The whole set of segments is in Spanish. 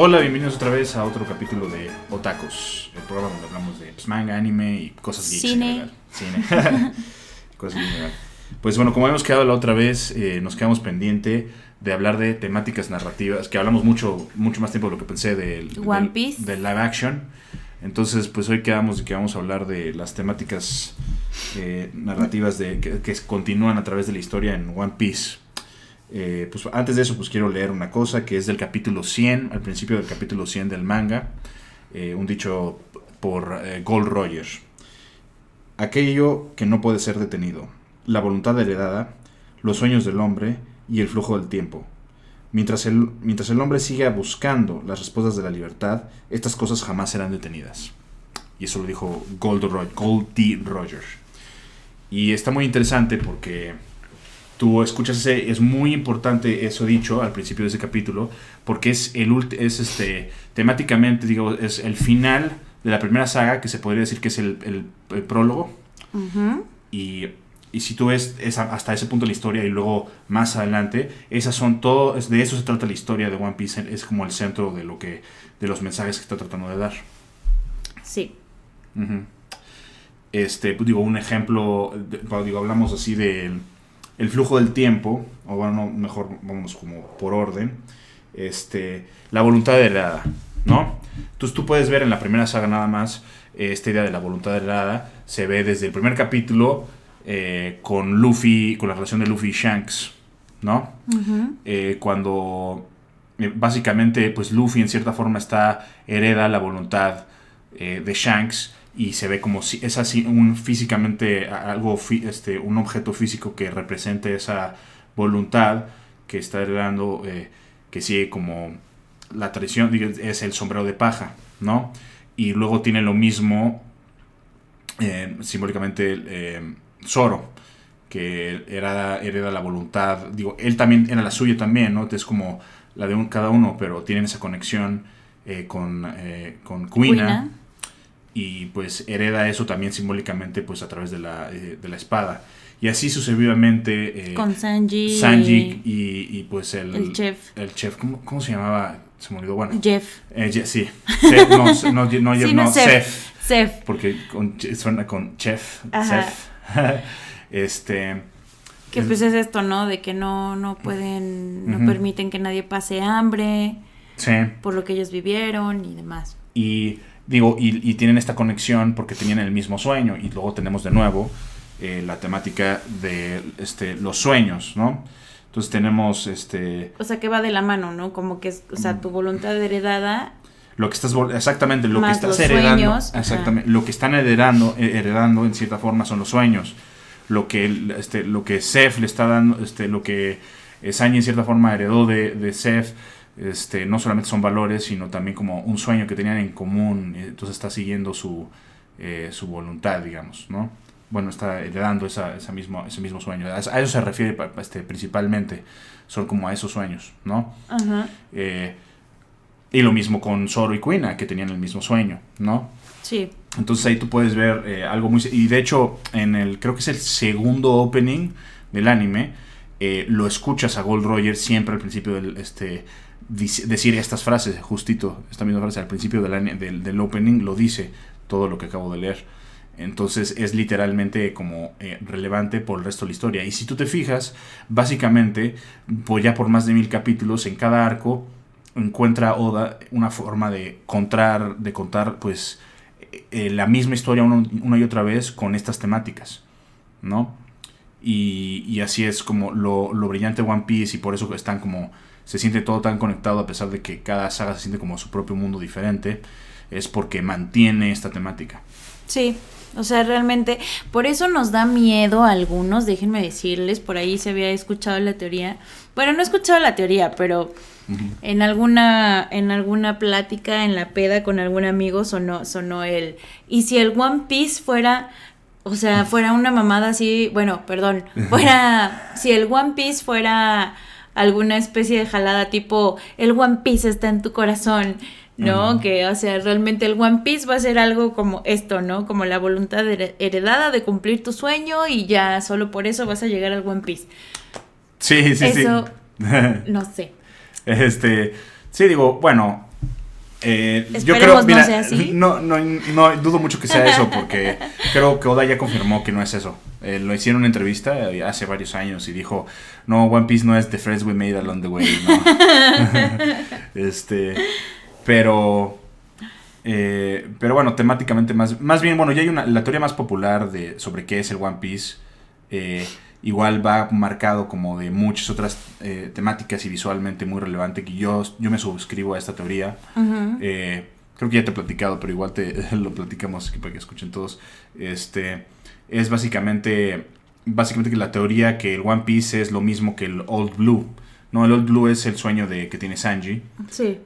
Hola, bienvenidos otra vez a otro capítulo de Otakus, el programa donde hablamos de manga, anime y cosas geeks. Cine. Cosas geeks en general. Pues bueno, como hemos quedado la otra vez, nos quedamos pendiente de hablar de temáticas narrativas, que hablamos mucho más tiempo de lo que pensé del One Piece. del live action. Entonces, pues hoy quedamos de que vamos a hablar de las temáticas narrativas que continúan a través de la historia en One Piece. Pues antes de eso, pues quiero leer una cosa que es del capítulo 100, al principio del capítulo 100 del manga, un dicho por Gold Roger. Aquello que no puede ser detenido, la voluntad heredada, los sueños del hombre y el flujo del tiempo. Mientras el hombre siga buscando las respuestas de la libertad, estas cosas jamás serán detenidas. Y eso lo dijo Gold D. Roger. Y está muy interesante porque tú escuchas es muy importante eso dicho al principio de ese capítulo, porque es temáticamente, digo, es el final de la primera saga, que se podría decir que es el prólogo. Uh-huh. Y si tú ves hasta ese punto de la historia y luego más adelante, esas son todo, de eso se trata la historia de One Piece, es como el centro de los mensajes que está tratando de dar. Sí. Uh-huh. Pues digo, un ejemplo, hablamos así del el flujo del tiempo, o bueno, mejor vamos como por orden, la voluntad heredada, ¿no? Entonces tú puedes ver en la primera saga nada más, esta idea de la voluntad heredada se ve desde el primer capítulo, con Luffy, con la relación de Luffy y Shanks, ¿no? Uh-huh. Cuando básicamente pues Luffy en cierta forma hereda la voluntad de Shanks, y se ve como si es así físicamente algo un objeto físico que represente esa voluntad que está heredando, que sigue como la tradición, es el sombrero de paja, ¿no? Y luego tiene lo mismo simbólicamente Zoro, que hereda la voluntad, digo, él también era la suya también, ¿no? Es como la de cada uno, pero tienen esa conexión con Kuina. Y pues hereda eso también simbólicamente pues a través de la espada, y así sucesivamente con Sanji y pues el chef, ¿cómo se llamaba? Se me olvidó. Bueno, Jeff. Sí, Seth, no, Seth, porque suena con chef. Seth. Que pues es esto, ¿no? De que no pueden, no permiten que nadie pase hambre, sí, por lo que ellos vivieron y demás. Y digo, y tienen esta conexión porque tenían el mismo sueño, y luego tenemos de nuevo la temática de los sueños, ¿no? Entonces tenemos o sea, que va de la mano, ¿no? Como que es, o sea, tu voluntad heredada, lo que estás exactamente lo que estás los heredando, sueños, exactamente, lo que están heredando en cierta forma son los sueños. Lo que Seth le está dando, lo que Sanji en cierta forma heredó de Seth, no solamente son valores, sino también como un sueño que tenían en común. Entonces está siguiendo su voluntad, digamos, ¿no? Bueno, está heredando ese mismo sueño. A eso se refiere principalmente. Son como a esos sueños, ¿no? Uh-huh. Y lo mismo con Zoro y Kuina, que tenían el mismo sueño, ¿no? Sí. Entonces ahí tú puedes ver algo muy... Y de hecho, creo que es el segundo opening del anime, lo escuchas a Gold Roger siempre al principio decir estas frases, justito, esta misma frase al principio del opening lo dice, todo lo que acabo de leer. Entonces es literalmente como relevante por el resto de la historia. Y si tú te fijas, básicamente, pues ya por más de 1000 capítulos, en cada arco encuentra Oda una forma de contar pues la misma historia una y otra vez con estas temáticas, ¿no? Y así es como lo brillante de One Piece, y por eso están como se siente todo tan conectado, a pesar de que cada saga se siente como su propio mundo diferente, es porque mantiene esta temática. Sí, o sea, realmente, por eso nos da miedo a algunos, déjenme decirles, por ahí se había escuchado la teoría, bueno, no he escuchado la teoría, pero en alguna plática, en la peda con algún amigo sonó el, y si el One Piece fuera, o sea, fuera una mamada así, bueno, perdón, si el One Piece fuera alguna especie de jalada tipo, el One Piece está en tu corazón, ¿no? Uh-huh. Que, o sea, realmente el One Piece va a ser algo como esto, ¿no? Como la voluntad heredada de cumplir tu sueño, y ya solo por eso vas a llegar al One Piece. Sí. Eso, no sé. Sí, digo, bueno, Yo creo, mira, no sea así. No dudo mucho que sea eso, porque creo que Oda ya confirmó que no es eso. Lo hicieron en una entrevista hace varios años y dijo, no, One Piece no es The Friends We Made Along the Way, no. Pero bueno, temáticamente más bien, bueno, ya hay la teoría más popular sobre qué es el One Piece. Igual va marcado como de muchas otras temáticas y visualmente muy relevante, que yo me suscribo a esta teoría. Uh-huh. Creo que ya te he platicado, pero igual lo platicamos para que escuchen todos. Es básicamente que la teoría que el One Piece es lo mismo que el Old Blue. No, el Old Blue es el sueño que tiene Sanji. Sí.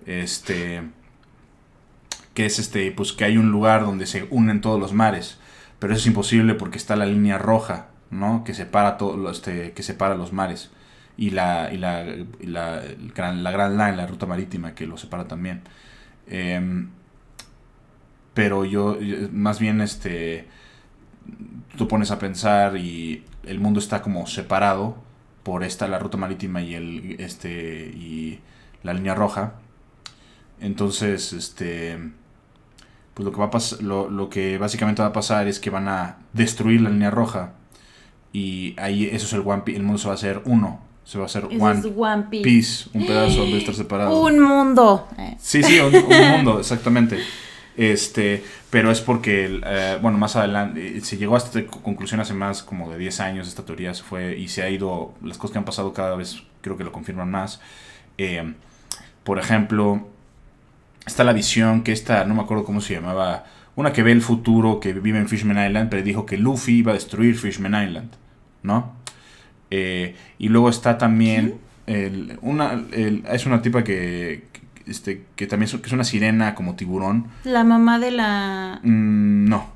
Que es pues que hay un lugar donde se unen todos los mares, pero eso es imposible porque está la línea roja, ¿no? Que separa que separa los mares y la Grand Line, la ruta marítima que lo separa también. Pero yo más bien tú pones a pensar y el mundo está como separado por la ruta marítima y y la línea roja. Entonces pues lo que básicamente va a pasar es que van a destruir la línea roja y ahí eso es el One Piece. El mundo se va a hacer uno, se va a hacer One Piece, un pedazo de estar separado. Un mundo. Sí, un mundo, exactamente. Pero es porque bueno, más adelante se llegó a esta conclusión hace más como de 10 años. Esta teoría se fue y se ha ido, las cosas que han pasado cada vez creo que lo confirman más. Por ejemplo, está la visión que no me acuerdo cómo se llamaba, una que ve el futuro, que vive en Fishman Island, pero dijo que Luffy iba a destruir Fishman Island, ¿no? Y luego está también es una tipa que también que es una sirena como tiburón. La mamá de la... No.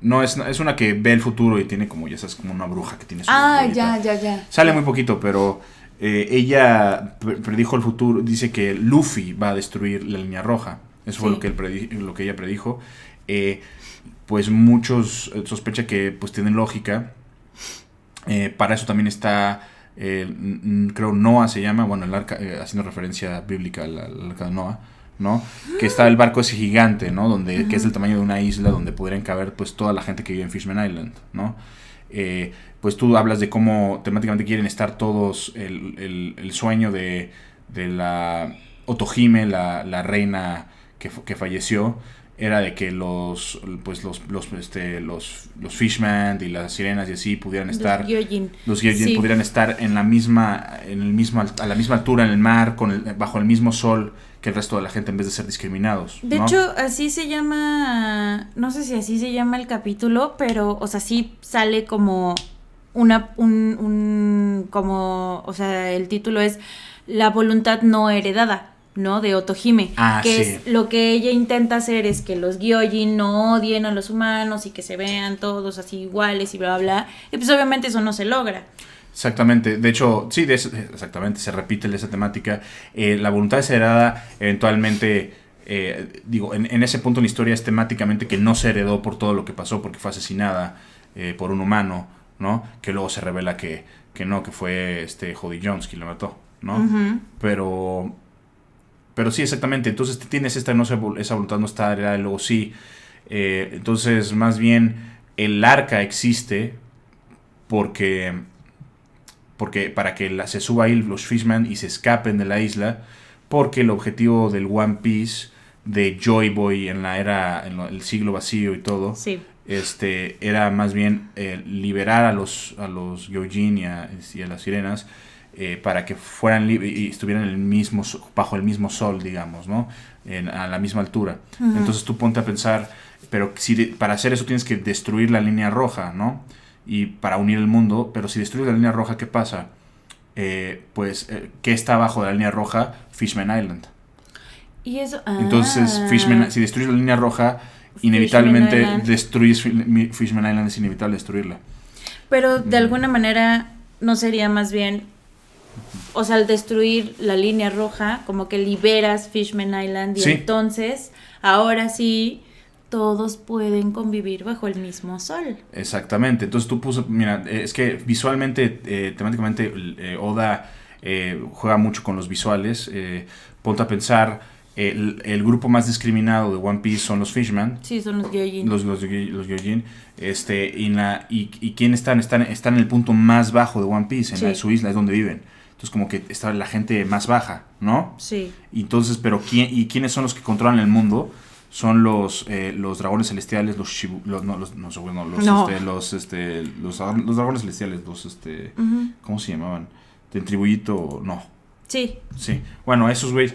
No, es una que ve el futuro y tiene como, ya sabes, como una bruja que tiene su bolita. Ya. Sale muy poquito, pero ella predijo el futuro. Dice que Luffy va a destruir la línea roja. Eso fue lo que ella predijo. Pues muchos sospechan que pues tienen lógica. Para eso también está... creo Noah se llama, bueno, el arca, haciendo referencia bíblica al arca de Noah, ¿no? Que está el barco ese gigante, ¿no? Donde, que es del tamaño de una isla donde podrían caber pues toda la gente que vive en Fishman Island, ¿no? Pues tú hablas de cómo temáticamente quieren estar todos, el sueño de la Otohime, la reina que falleció, era de que los Fishman y las sirenas y así pudieran estar, los Gyojin pudieran estar a la misma altura en el mar, bajo el mismo sol que el resto de la gente, en vez de ser discriminados, de ¿no? hecho así se llama, no sé si así se llama el capítulo, pero o sea sí sale como o sea, el título es La voluntad no heredada, ¿no? De Otohime, que es lo que ella intenta hacer, es que los Gyojin no odien a los humanos y que se vean todos así iguales y bla bla, y pues obviamente eso no se logra. Exactamente, de hecho, sí, exactamente, se repite esa temática. La voluntad es heredada eventualmente, en ese punto en la historia es temáticamente que no se heredó por todo lo que pasó, porque fue asesinada por un humano, ¿no? Que luego se revela que no, que fue Jody Jones quien lo mató, ¿no? Uh-huh. Pero sí, exactamente. Entonces tienes esa voluntad no está heredada, y luego sí. Entonces, más bien, el arca existe porque para que se suba ahí los Fishman y se escapen de la isla, porque el objetivo del One Piece de Joy Boy en el siglo vacío y todo, sí, era más bien liberar a los Gyojin y a las sirenas, para que fueran y estuvieran bajo el mismo sol, digamos, ¿no? A la misma altura. Uh-huh. Entonces tú ponte a pensar, pero para hacer eso tienes que destruir la línea roja, ¿no? Y para unir el mundo, pero si destruyes la línea roja, ¿qué pasa? ¿Qué está abajo de la línea roja? Fishman Island. Y eso, Entonces, si destruyes la línea roja, inevitablemente destruyes Fishman Island, es inevitable destruirla. Pero de alguna manera, ¿no sería más bien, o sea, al destruir la línea roja, como que liberas Fishman Island y sí, entonces, ahora sí, todos pueden convivir bajo el mismo sol? Exactamente. Entonces tú mira, es que visualmente, temáticamente, Oda juega mucho con los visuales. Ponte a pensar el grupo más discriminado de One Piece son los Fishman. Sí, son los Gyojin. Los Gyojin. Y ¿quién están? Están en el punto más bajo de One Piece, en su isla, es donde viven. Entonces como que está la gente más baja, ¿no? Sí. Entonces, pero ¿quiénes son los que controlan el mundo? Son los dragones celestiales, los dragones celestiales, ¿cómo se llamaban? ¿De Tribuyito? No. Sí. Sí. Bueno, esos güeyes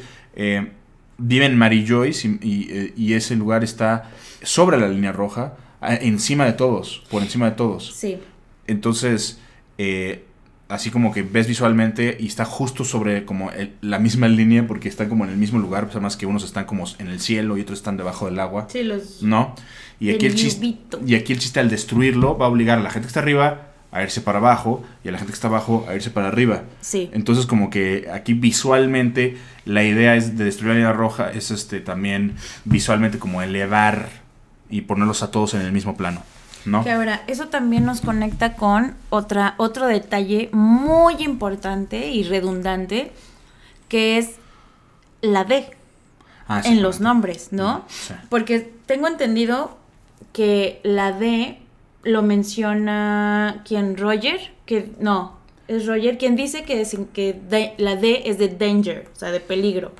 viven en Mary Joyce y ese lugar está sobre la línea roja, encima de todos, por encima de todos. Sí. Entonces, así como que ves visualmente y está justo sobre como la misma línea porque están como en el mismo lugar, pues además que unos están como en el cielo y otros están debajo del agua. Sí, los... ¿No? Y aquí el chiste al destruirlo va a obligar a la gente que está arriba a irse para abajo y a la gente que está abajo a irse para arriba. Sí. Entonces como que aquí visualmente la idea es de destruir la línea roja es también visualmente como elevar y ponerlos a todos en el mismo plano, ¿no? Que ahora, eso también nos conecta con otro detalle muy importante y redundante, que es la D en los nombres, ¿no? Sí. Porque tengo entendido que la D lo menciona Roger, es Roger quien dice que la D es de danger, o sea, de peligro.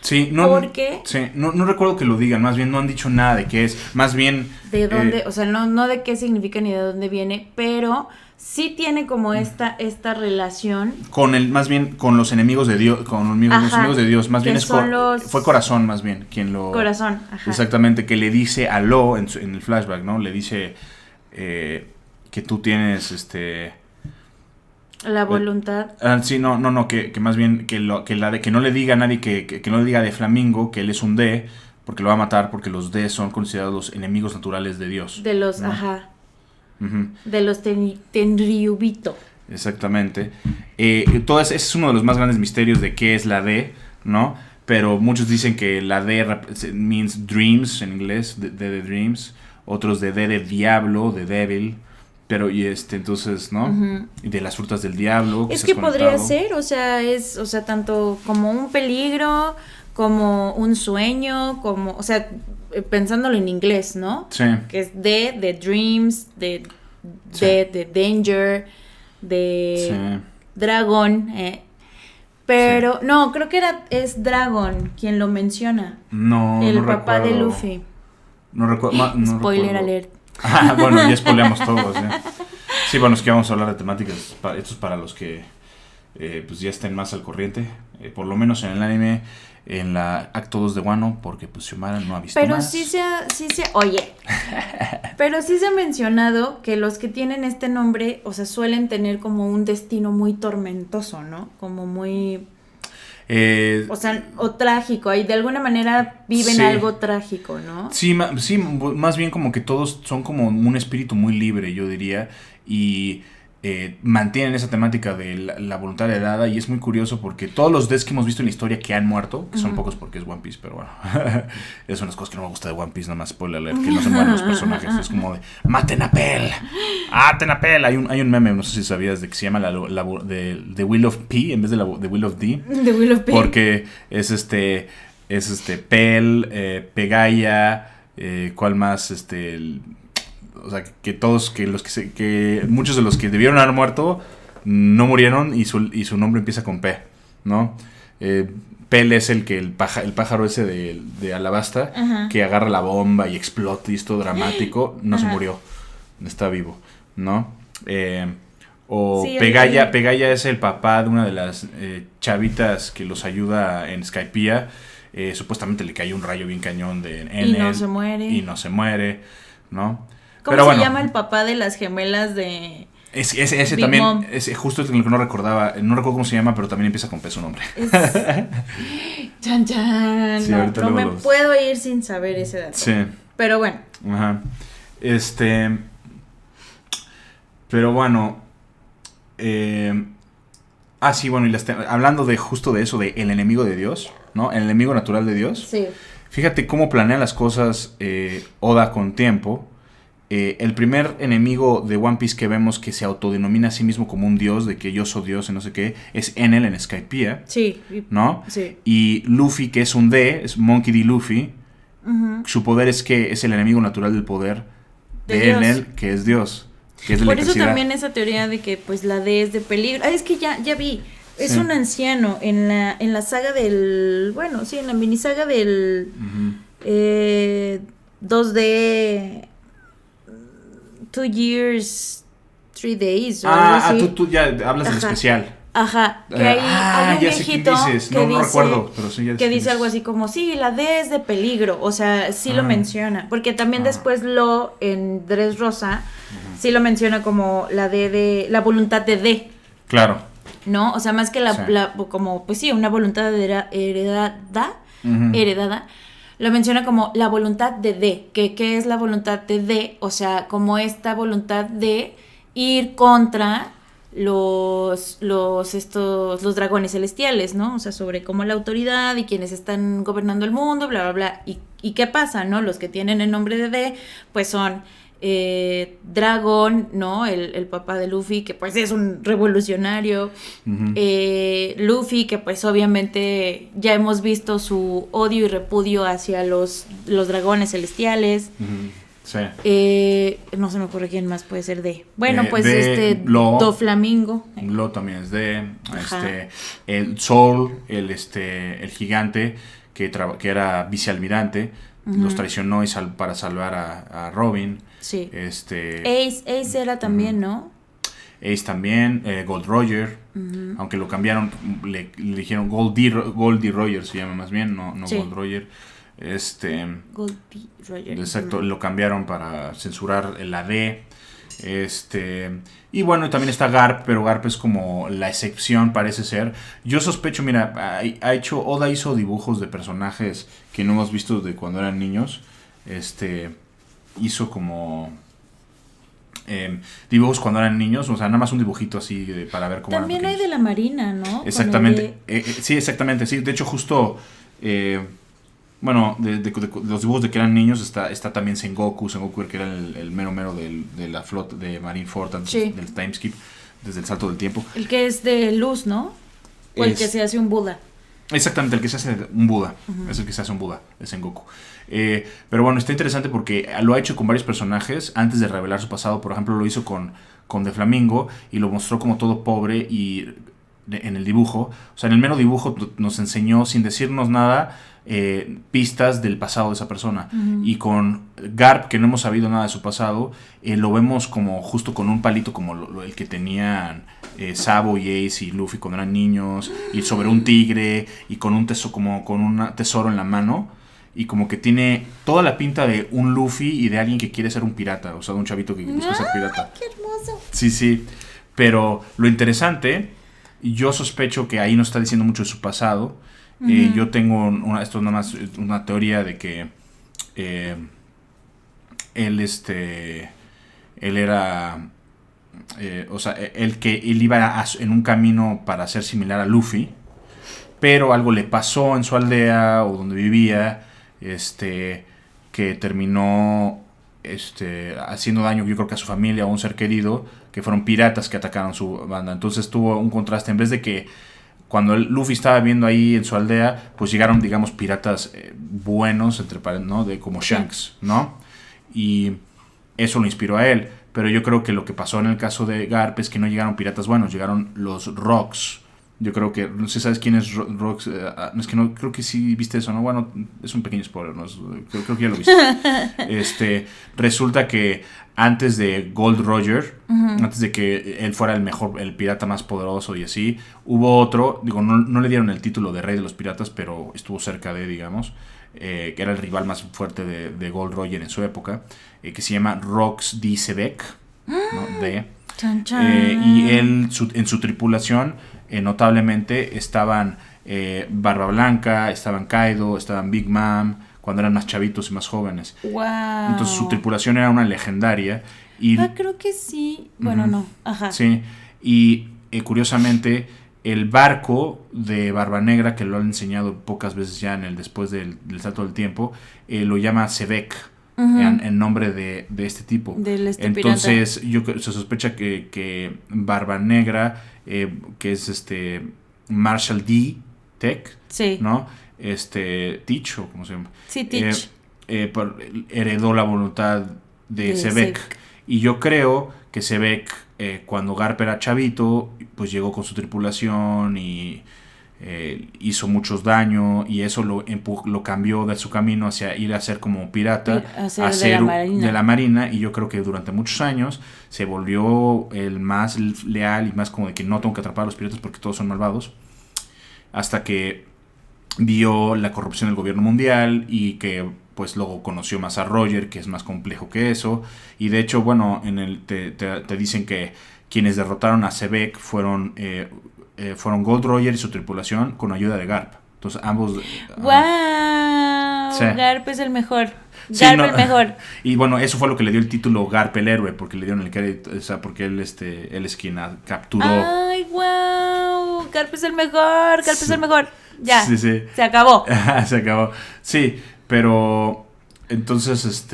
Sí, ¿Por qué? Sí, no recuerdo que lo digan, más bien no han dicho nada de qué es, más bien... De dónde, o sea, no de qué significa ni de dónde viene, pero sí tiene como esta relación... Más bien con los enemigos de Dios, los enemigos de Dios, más bien fue Corazón más bien quien lo... Corazón, ajá. Exactamente, que le dice a Lo en el flashback, ¿no? Le dice que tú tienes la voluntad. Sí, que más bien que no le diga a nadie que no le diga de Flamingo que él es un D, porque lo va a matar, porque los D son considerados los enemigos naturales de Dios. De los, ¿no? Ajá. Uh-huh. De los Tenryubito. Exactamente. Ese es uno de los más grandes misterios de qué es la D, ¿no? Pero muchos dicen que la D means dreams en inglés, de dreams, otros de D de diablo, de devil. Pero entonces, ¿no? Uh-huh. Y de las frutas del diablo. Es que podría ser, o sea, tanto como un peligro, como un sueño, como, o sea, pensándolo en inglés, ¿no? Sí. Que es de dreams, de danger, de dragón, pero, no, creo que es Dragon quien lo menciona. No, el papá de Luffy. No recuerdo. Spoiler alert. Bueno, ya spoileamos todos, ¿eh? Sí, bueno, es que vamos a hablar de temáticas. Esto es para los que pues ya estén más al corriente. Por lo menos en el anime, en la acto 2 de Wano, porque pues Xiomara no ha visto pero más. Pero sí se ha mencionado que los que tienen este nombre, o sea, suelen tener como un destino muy tormentoso, ¿no? Como muy... o sea, o trágico, y de alguna manera viven algo trágico, ¿no? Sí, más bien como que todos son como un espíritu muy libre, yo diría, y mantienen esa temática de la voluntad heredada, y es muy curioso porque todos los Deaths que hemos visto en la historia que han muerto, que son pocos porque es One Piece, pero bueno, es una cosa que no me gusta de One Piece, nada más spoiler alert, que no son buenos los personajes, es como de ¡maten a Pell! ¡Maten a Pell! Hay un meme, no sé si sabías, de que se llama The Will of P en vez de The Will of D. The Will of P. Porque es Pell, Pegaya, ¿cuál más? O sea, que todos, que muchos de los que debieron haber muerto no murieron y su nombre empieza con P, ¿no? Pell es el pájaro ese de Alabasta, uh-huh, que agarra la bomba y explota y es todo dramático, no, uh-huh, se murió, está vivo, ¿no? Sí, Pegaya es el papá de una de las chavitas que los ayuda en Skypiea. Supuestamente le cayó un rayo bien cañón en él. Y no se muere, ¿no? ¿Cómo se llama el papá de las gemelas de...? Ese también, es justo lo que no recordaba. No recuerdo cómo se llama, pero también empieza con P su nombre. Chan, chan. Sí, no me puedo ir sin saber ese dato. Sí. Pero bueno. Ajá. Pero bueno. Sí, bueno, hablando de justo de eso, de el enemigo de Dios, ¿no? El enemigo natural de Dios. Sí. Fíjate cómo planea las cosas Oda con tiempo. el primer enemigo de One Piece que vemos que se autodenomina a sí mismo como un dios, de que yo soy dios y no sé qué, es Enel en Skypiea. Sí. ¿No? Sí. Y Luffy, que es un D, es Monkey D. Luffy. Uh-huh. Su poder es que es el enemigo natural del poder de Enel, que es Dios. Que es de por eso también esa teoría de que pues la D es de peligro. Es que ya vi. Es un anciano en la saga del... Bueno, sí, en la minisaga del... 2D... 2 years, 3 days. Tú ya hablas del especial. Ajá, que hay un ya sé quién viejito dices. que No recuerdo, pero sí ya que dice algo así como, sí, la D es de peligro, o sea, sí lo menciona, porque también después en Dressrosa sí lo menciona como la D de, la voluntad de D. Claro. ¿No? O sea, más que como, pues sí, una voluntad heredada, lo menciona como la voluntad de D, ¿qué es la voluntad de D? O sea, como esta voluntad de ir contra los dragones celestiales, ¿no? O sea, sobre cómo la autoridad y quienes están gobernando el mundo, bla, bla, bla. ¿Y qué pasa, no? Los que tienen el nombre de D, pues son Dragon, ¿no? El papá de Luffy, que pues es un revolucionario. Luffy, que pues obviamente ya hemos visto su odio y repudio hacia los dragones celestiales. Sí. No se me ocurre quién más puede ser de. Bueno, pues Doflamingo. Lo también es de. El Soul, el gigante que era vicealmirante, los traicionó para salvar a Robin. Sí. Ace era también, ¿no? Ace también, Gold Roger, aunque lo cambiaron, le dijeron Goldie Roger se llama más bien, no sí. Gold Roger. Goldie Roger. Exacto, lo cambiaron para censurar la D. Y bueno, también está Garp, pero Garp es como la excepción, parece ser. Yo sospecho, mira, Oda hizo dibujos de personajes que no hemos visto de cuando eran niños. Hizo como dibujos cuando eran niños, o sea, nada más un dibujito así para ver cómo también hay de la Marina, ¿no? Exactamente, sí, exactamente, sí. De hecho, justo bueno, de los dibujos de que eran niños está también Sengoku, que era el mero de la flota de Marineford antes del timeskip, desde el salto del tiempo. El que es de luz, ¿no? O el que se hace un Buda. Exactamente, el que se hace un Buda. Es el que se hace un Buda, es Sengoku. Pero bueno, está interesante porque lo ha hecho con varios personajes antes de revelar su pasado. Por ejemplo, lo hizo con Doflamingo y lo mostró como todo pobre y en el dibujo. O sea, en el mero dibujo nos enseñó, sin decirnos nada, pistas del pasado de esa persona. Y con Garp, que no hemos sabido nada de su pasado, lo vemos como justo con un palito como el que tenían Sabo y Ace y Luffy cuando eran niños, y sobre un tigre y con un tesoro en la mano, y como que tiene toda la pinta de un Luffy y de alguien que quiere ser un pirata, o sea, de un chavito que busca ser pirata. ¡Qué hermoso! Sí, pero lo interesante, yo sospecho que ahí nos está diciendo mucho de su pasado. Yo tengo esto es nada más una teoría de que él era o sea, él iba en un camino para ser similar a Luffy, pero algo le pasó en su aldea o donde vivía, que terminó haciendo daño, yo creo que a su familia o a un ser querido, que fueron piratas que atacaron su banda. Entonces tuvo un contraste, en vez de que cuando Luffy estaba viviendo ahí en su aldea, pues llegaron, digamos, piratas buenos, ¿no? Como Shanks, ¿no? Y eso lo inspiró a él. Pero yo creo que lo que pasó en el caso de Garp es que no llegaron piratas buenos, llegaron los Rocks. Yo creo que, no sé, ¿sabes quién es Rocks? Es que no, creo que sí viste eso, ¿no? Bueno, es un pequeño spoiler, ¿no? Creo que ya lo viste. Resulta que antes de Gold Roger, antes de que él fuera el pirata más poderoso y así, hubo otro, no le dieron el título de rey de los piratas, pero estuvo cerca de, digamos, que era el rival más fuerte de Gold Roger en su época, que se llama Rox D. Sebek, ¿no? Chan, chan. Y él, en su tripulación, notablemente estaban Barba Blanca, estaban Kaido, estaban Big Mom, cuando eran más chavitos y más jóvenes. Wow. Entonces su tripulación era una legendaria. Y, creo que sí. Bueno, no. Ajá. Sí. Y curiosamente, el barco de Barba Negra, que lo han enseñado pocas veces ya después del salto del tiempo, lo llama Sebek, en nombre de este tipo. Entonces, se sospecha que Barba Negra, que es Marshall D. Tech, sí. ¿no? Teach, o ¿cómo se llama? Sí, Teach. Heredó la voluntad de Sebek. Y yo creo que Sebek, cuando Garp era chavito, pues llegó con su tripulación y hizo muchos daño, y eso lo cambió de su camino hacia ir a ser como pirata, a ser de la marina. Y yo creo que durante muchos años se volvió el más leal y más como de que no tengo que atrapar a los piratas porque todos son malvados, hasta que vio la corrupción del gobierno mundial y que pues luego conoció más a Roger, que es más complejo que eso. Y de hecho, bueno, te dicen que quienes derrotaron a Sebek fueron Gold Roger y su tripulación con ayuda de Garp. Entonces ambos... ¡Wow! Sí. Garp es el mejor. Garp el mejor. Y bueno, eso fue lo que le dio el título Garp el héroe, porque le dieron el crédito, o sea, porque él es quien capturó... ¡Ay, wow! Garp es el mejor, Garp es el mejor. Ya, sí. Se acabó. Se acabó. Sí, pero entonces,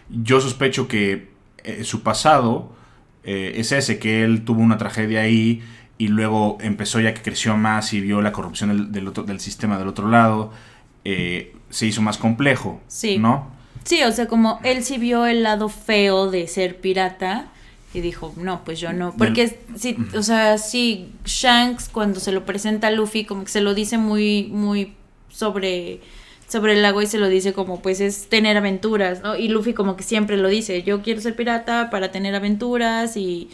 yo sospecho que su pasado es ese, que él tuvo una tragedia ahí y luego empezó, ya que creció más y vio la corrupción del sistema del otro lado, se hizo más complejo, sí. ¿no? Sí, o sea, como él sí vio el lado feo de ser pirata y dijo, no, pues yo no. Porque sí, o sea, sí, Shanks cuando se lo presenta a Luffy como que se lo dice muy, muy sobre el lago, y se lo dice como pues es tener aventuras, ¿no? Y Luffy como que siempre lo dice, yo quiero ser pirata para tener aventuras y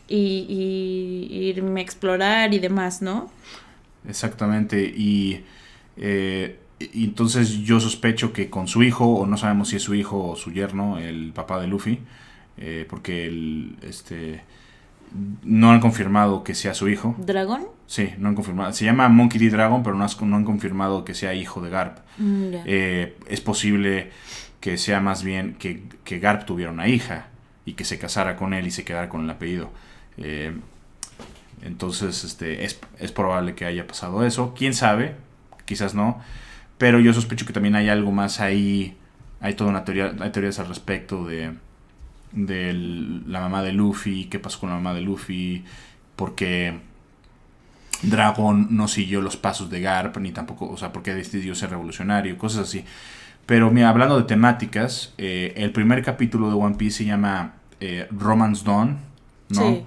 irme a explorar y demás, ¿no? Exactamente. Y entonces yo sospecho que con su hijo, o no sabemos si es su hijo o su yerno, el papá de Luffy, porque no han confirmado que sea su hijo. ¿Dragón? Sí, no han confirmado. Se llama Monkey D. Dragon, pero no han confirmado que sea hijo de Garp. Yeah. Es posible que sea más bien que Garp tuviera una hija y que se casara con él y se quedara con el apellido. Entonces, es probable que haya pasado eso. ¿Quién sabe? Quizás no. Pero yo sospecho que también hay algo más ahí. Hay toda una teoría, hay teorías al respecto de la mamá de Luffy, qué pasó con la mamá de Luffy, porque Dragon no siguió los pasos de Garp, ni tampoco, o sea, porque decidió ser revolucionario, cosas así. Pero mira, hablando de temáticas, el primer capítulo de One Piece se llama Romance Dawn, ¿no? Sí.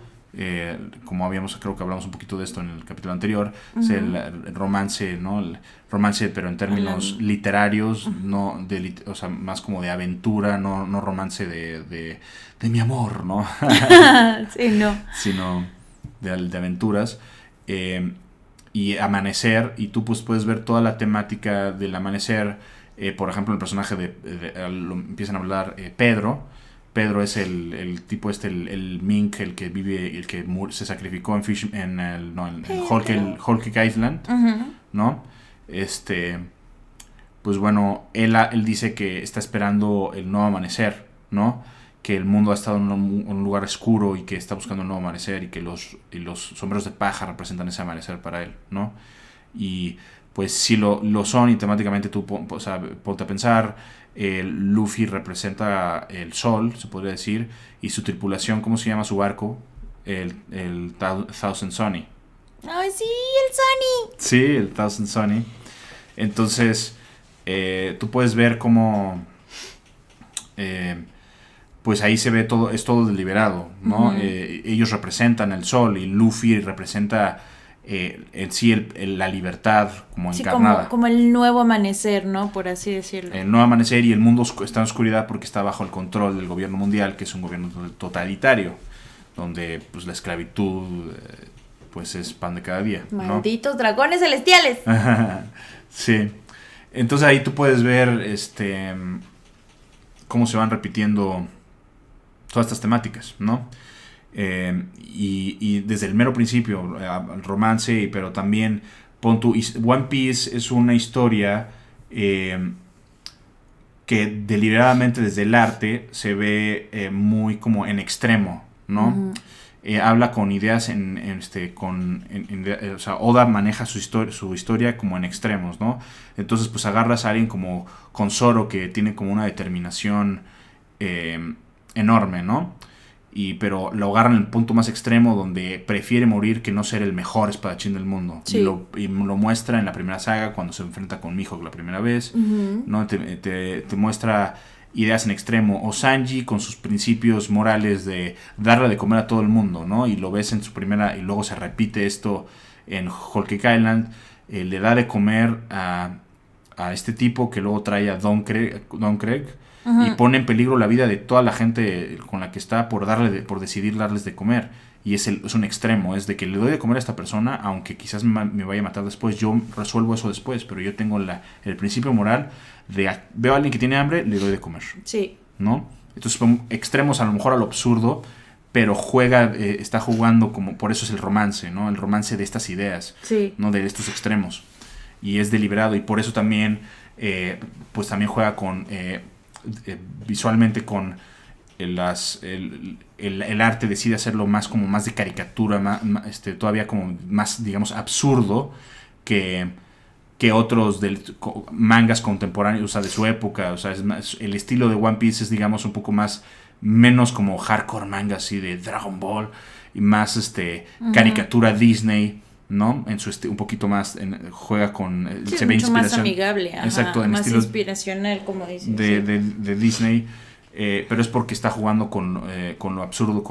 Como creo que hablamos un poquito de esto en el capítulo anterior, es el romance, ¿no? El romance, pero en términos literarios, no o sea, más como de aventura, no romance de mi amor, ¿no? Sí, no. Sino de aventuras. Y amanecer, y tú pues puedes ver toda la temática del amanecer. Por ejemplo, el personaje empiezan a hablar Pedro. Pedro es el tipo el mink, el que vive, el que se sacrificó en Whole Cake Island, ¿no? Pues bueno, él dice que está esperando el nuevo amanecer, ¿no? Que el mundo ha estado en un lugar oscuro y que está buscando el nuevo amanecer, y que los sombreros de paja representan ese amanecer para él, ¿no? Y pues sí lo son, y temáticamente tú ponte a pensar. Luffy representa el sol, se podría decir, y su tripulación, ¿cómo se llama su barco? El Thousand Sunny. ¡Ay, sí, el Sunny! Sí, el Thousand Sunny. Entonces, tú puedes ver cómo pues ahí se ve todo, es todo deliberado, ¿no? Ellos representan el sol, y Luffy representa en sí la libertad como encarnada. Como el nuevo amanecer, ¿no? Por así decirlo. El nuevo amanecer, y el mundo está en oscuridad porque está bajo el control del gobierno mundial, que es un gobierno totalitario, donde pues la esclavitud pues es pan de cada día, ¿no? Malditos dragones celestiales. Sí. Entonces ahí tú puedes ver cómo se van repitiendo todas estas temáticas, ¿no? Y desde el mero principio, el romance, pero también One Piece es una historia que deliberadamente desde el arte se ve muy como en extremo, ¿no? habla con ideas o sea, Oda maneja su historia como en extremos, ¿no? Entonces pues agarras a alguien como con Zoro, que tiene como una determinación enorme, ¿no? Pero lo agarran en el punto más extremo, donde prefiere morir que no ser el mejor espadachín del mundo. Sí. Y lo muestra en la primera saga, cuando se enfrenta con Mihawk la primera vez, ¿no? Te muestra ideas en extremo. O Sanji con sus principios morales de darle de comer a todo el mundo, ¿no? Y lo ves en su primera, y luego se repite esto en Whole Cake Island. Le da de comer a este tipo, que luego trae a Don Krieg, y pone en peligro la vida de toda la gente con la que está por decidir darles de comer. Y es un extremo, es de que le doy de comer a esta persona, aunque quizás me vaya a matar después, yo resuelvo eso después, pero yo tengo el principio moral de veo a alguien que tiene hambre, le doy de comer. Sí. ¿No? Entonces son extremos a lo mejor a lo absurdo, pero está jugando como, por eso es el romance, ¿no? El romance de estas ideas, sí, ¿no? De estos extremos. Y es deliberado, y por eso también pues también juega con visualmente con el arte, decide hacerlo más como más de caricatura, todavía como más, digamos, absurdo que otros mangas contemporáneos, o sea, de su época. O sea, el estilo de One Piece es, digamos, un poco menos como hardcore manga así de Dragon Ball, y más caricatura Disney, ¿no? En su un poquito más juega con sí, se ve mucho más amigable, exacto, en más estilo inspiracional, como dices, de Disney, pero es porque está jugando con lo absurdo,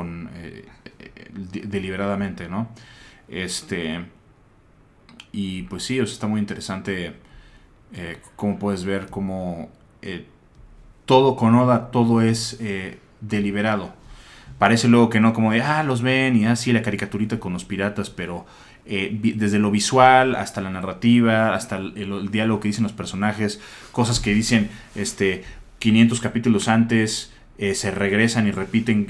deliberadamente, ¿no? Y pues sí, o sea, está muy interesante como puedes ver cómo todo con Oda, todo es deliberado. Parece luego que no, como de, los ven, y así la caricaturita con los piratas, pero desde lo visual hasta la narrativa, hasta el diálogo que dicen los personajes, cosas que dicen 500 capítulos antes, se regresan y repiten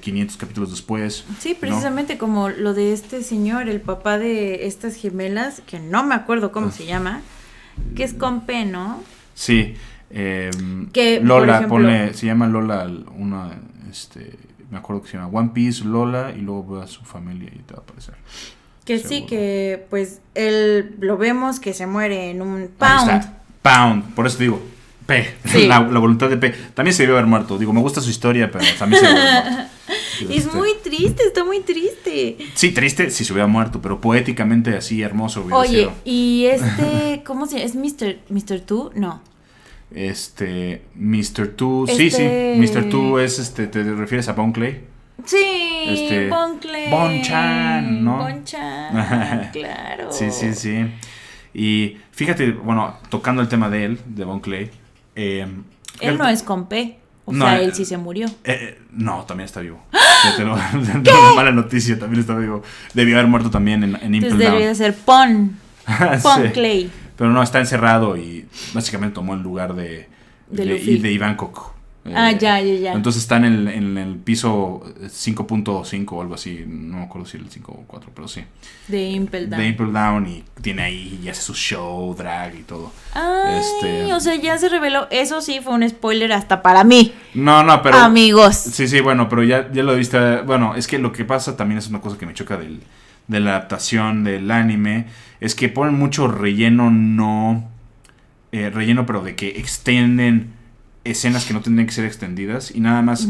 500 capítulos después. Sí, precisamente, ¿no? Como lo de este señor, el papá de estas gemelas, que no me acuerdo cómo se llama, que es con P, ¿no? Sí. Que, Lola, ejemplo, se llama Lola, me acuerdo que se llama One Piece, Lola, y luego ve a su familia y te va a aparecer. Que seguro. Sí, que pues él lo vemos que se muere en un Pound. Ahí está. Pound, por eso te digo, P, sí. la voluntad de P. También se debió haber muerto. Digo, me gusta su historia, pero también se debió haber muerto. Es muy triste, está muy triste. Sí, triste si se hubiera muerto, pero poéticamente así hermoso hubiera sido. Oye, y ¿cómo se llama? ¿Es Mr. Two? No. Mr. Two, sí, Mr. Two es, ¿te refieres a Bon Clay? Sí, Bon Clay. Bon-chan, ¿no? Bon-chan, claro. Sí. Y fíjate, bueno, tocando el tema de él, de Bon Clay. Él no es con P. Sea, él sí se murió. No, también está vivo. Una mala noticia, también está vivo. Debió haber muerto también en Impel Down. Entonces debería ser Pon Clay. Pero no, está encerrado y básicamente tomó el lugar de Ivankov. Ya. Entonces está en el piso 5.5 o algo así. No me acuerdo si era el 5 o 4, pero sí. De Impel Down. De Impel Down, y tiene ahí, y hace su show, drag y todo. O sea, ya se reveló. Eso sí fue un spoiler hasta para mí. No, pero... Amigos. Sí, bueno, pero ya lo viste. Bueno, es que lo que pasa también es una cosa que me choca de la adaptación del anime. Es que ponen mucho relleno, pero de que extienden escenas que no tendrían que ser extendidas, y nada más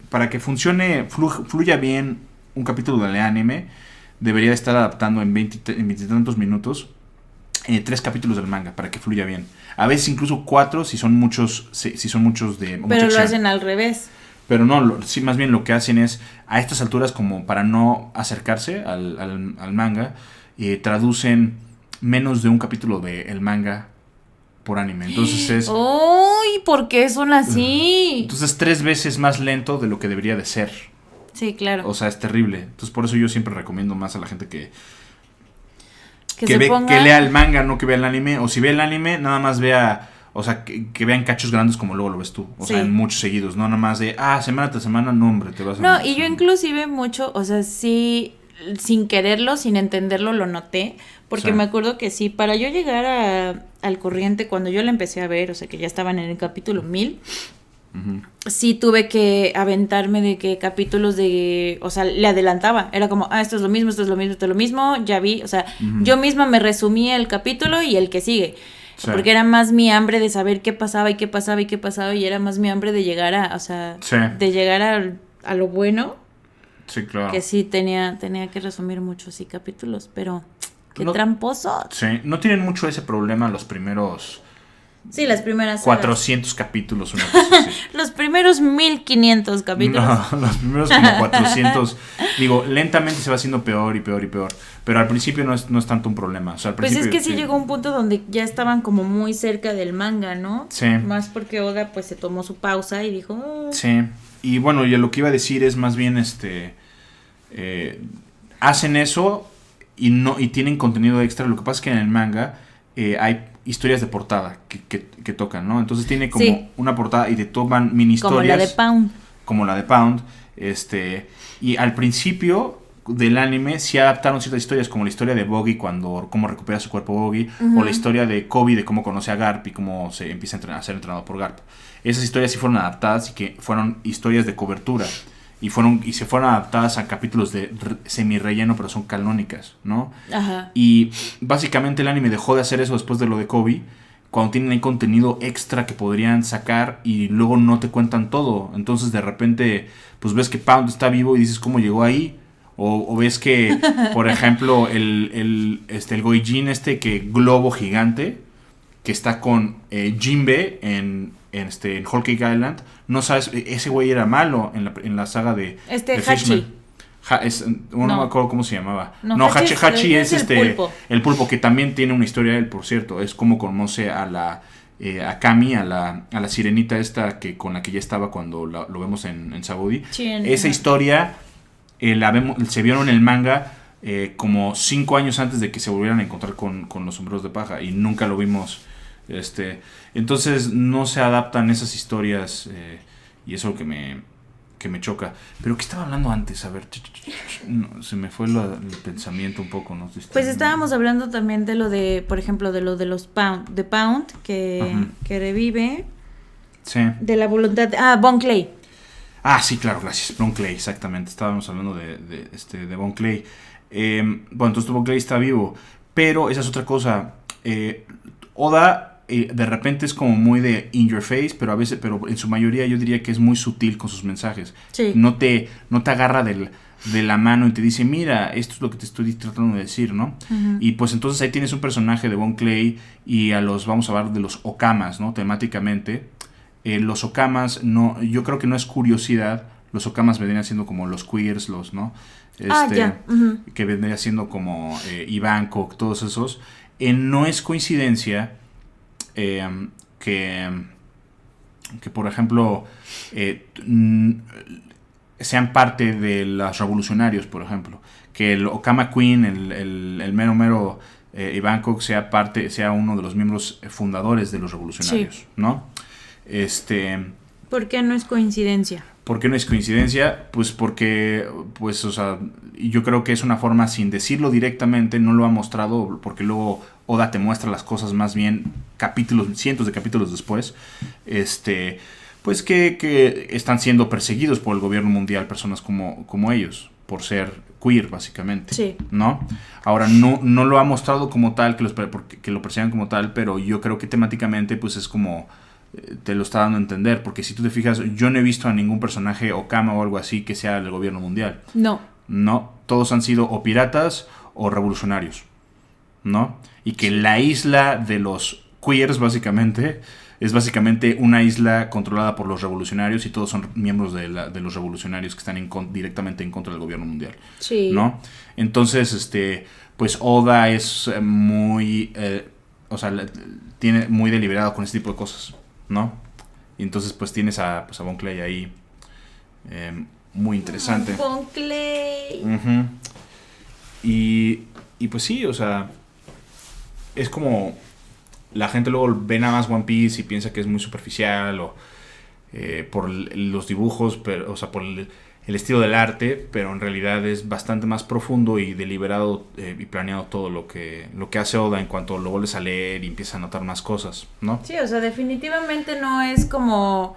para que funcione, fluya bien un capítulo del anime, debería estar adaptando en 20 y tantos minutos 3 capítulos del manga para que fluya bien. A veces incluso 4 si son muchos de mucha pero acción. Lo hacen al revés. Pero no, sí, más bien lo que hacen es, a estas alturas, como para no acercarse al manga, traducen menos de un capítulo del manga por anime. Entonces es... ¡Uy! ¿Por qué son así? Entonces 3 veces más lento de lo que debería de ser. Sí, claro. O sea, es terrible. Entonces por eso yo siempre recomiendo más a la gente que ponga... que lea el manga, no que vea el anime. O si ve el anime, nada más vea... O sea, que vean cachos grandes como luego lo ves tú. O sea, en muchos seguidos. No nada más de, semana tras semana, no, hombre, te vas a... No, y yo inclusive mucho, o sea, sí, sin quererlo, sin entenderlo, lo noté. Porque me acuerdo que sí, para yo llegar al corriente, cuando yo la empecé a ver, o sea, que ya estaban en el capítulo 1000, sí tuve que aventarme de que capítulos de, o sea, le adelantaba, era como, esto es lo mismo, esto es lo mismo, esto es lo mismo, ya vi, o sea, yo misma me resumía el capítulo y el que sigue, porque era más mi hambre de saber qué pasaba y qué pasaba y qué pasaba, y era más mi hambre de llegar a, o sea, de llegar a lo bueno. Sí, claro. Que sí tenía que resumir muchos capítulos, pero qué tramposo. Sí, no tienen mucho ese problema los primeros... Sí, las primeras 400 capítulos, una cosa así. Los primeros 1500 capítulos. No, los primeros como 400. Digo, lentamente se va haciendo peor y peor y peor. Pero al principio no es tanto un problema. O sea, al pues principio, es que sí llegó un punto donde ya estaban como muy cerca del manga, ¿no? Sí. Más porque Oda pues se tomó su pausa y dijo... Sí. Y bueno, y lo que iba a decir es más bien hacen eso y tienen contenido extra. Lo que pasa es que en el manga hay historias de portada que tocan, ¿no? Entonces tiene como una portada y te toman mini historias. Como la de Pound. Y al principio del anime sí adaptaron ciertas historias, como la historia de Boggy cómo recupera su cuerpo Boggy, o la historia de Kobe de cómo conoce a Garp y cómo se empieza a ser entrenado por Garp. Esas historias sí fueron adaptadas y que fueron historias de cobertura. Y se fueron adaptadas a capítulos de semi-relleno, pero son canónicas, ¿no? Ajá. Y básicamente el anime dejó de hacer eso después de lo de Kobe, cuando tienen ahí contenido extra que podrían sacar y luego no te cuentan todo. Entonces de repente pues ves que Pound está vivo y dices cómo llegó ahí. O ves que, por ejemplo, el Goijin que globo gigante que está con Jinbe en Whole Cake Island, no sabes, ese güey era malo en la saga de Hachi. No me acuerdo cómo se llamaba. No, Hachi es el pulpo, que también tiene una historia de él, por cierto. Es como conoce a Kami, a la sirenita esta con la que ya estaba cuando lo vemos en Sabaody. Esa historia se vio en el manga como 5 años antes de que se volvieran a encontrar con los sombreros de paja, y nunca lo vimos. Entonces no se adaptan esas historias, y eso que me choca. Pero ¿qué estaba hablando antes? A ver, no, se me fue el pensamiento un poco, ¿no? Pues estábamos hablando también de lo de, por ejemplo, de lo de los Pound que revive. Sí. De la voluntad Bon Clay. Sí, claro, gracias. Bon Clay, exactamente. Estábamos hablando de Bon Clay. Bueno, entonces Bon Clay está vivo, pero esa es otra cosa. Oda de repente es como muy de in your face, pero en su mayoría yo diría que es muy sutil con sus mensajes. Sí. No te agarra de la mano y te dice, mira, esto es lo que te estoy tratando de decir, ¿no? Uh-huh. Y pues entonces ahí tienes un personaje de Bon Clay, y vamos a hablar de los okamas, ¿no? Temáticamente. Los okamas, yo creo que no es curiosidad. Los okamas vendrían siendo como los queers, ¿no? Uh-huh. Que vendría siendo como Ivankov, todos esos. No es coincidencia que por ejemplo sean parte de los revolucionarios, por ejemplo, que el Okama Queen, el mero Ivankov sea uno de los miembros fundadores de los revolucionarios, sí. ¿No? ¿Por qué no es coincidencia? ¿Por qué no es coincidencia? Pues porque, pues, o sea, yo creo que es una forma, sin decirlo directamente, no lo ha mostrado, porque luego Oda te muestra las cosas más bien cientos de capítulos después, pues que están siendo perseguidos por el gobierno mundial personas como ellos, por ser queer, básicamente, sí. ¿no? Ahora, no lo ha mostrado como tal, que lo persigan como tal, pero yo creo que temáticamente, pues, es como... te lo está dando a entender, porque si tú te fijas, yo no he visto a ningún personaje Okama o algo así que sea del gobierno mundial. No, todos han sido o piratas o revolucionarios, ¿no? Y que la isla de los queers básicamente es básicamente una isla controlada por los revolucionarios, y todos son miembros de los revolucionarios que están directamente en contra del gobierno mundial, sí. ¿no? Entonces, pues Oda es muy tiene muy deliberado con este tipo de cosas, ¿no? Y entonces pues tienes a Bon Clay ahí, muy interesante. Bon Clay. Uh-huh. Y pues sí, o sea, es como la gente luego ve nada más One Piece y piensa que es muy superficial, o por los dibujos, pero, o sea, por el estilo del arte, pero en realidad es bastante más profundo y deliberado y planeado todo lo que hace Oda en cuanto lo vuelves a leer y empiezas a notar más cosas, ¿no? Sí, o sea, definitivamente no es como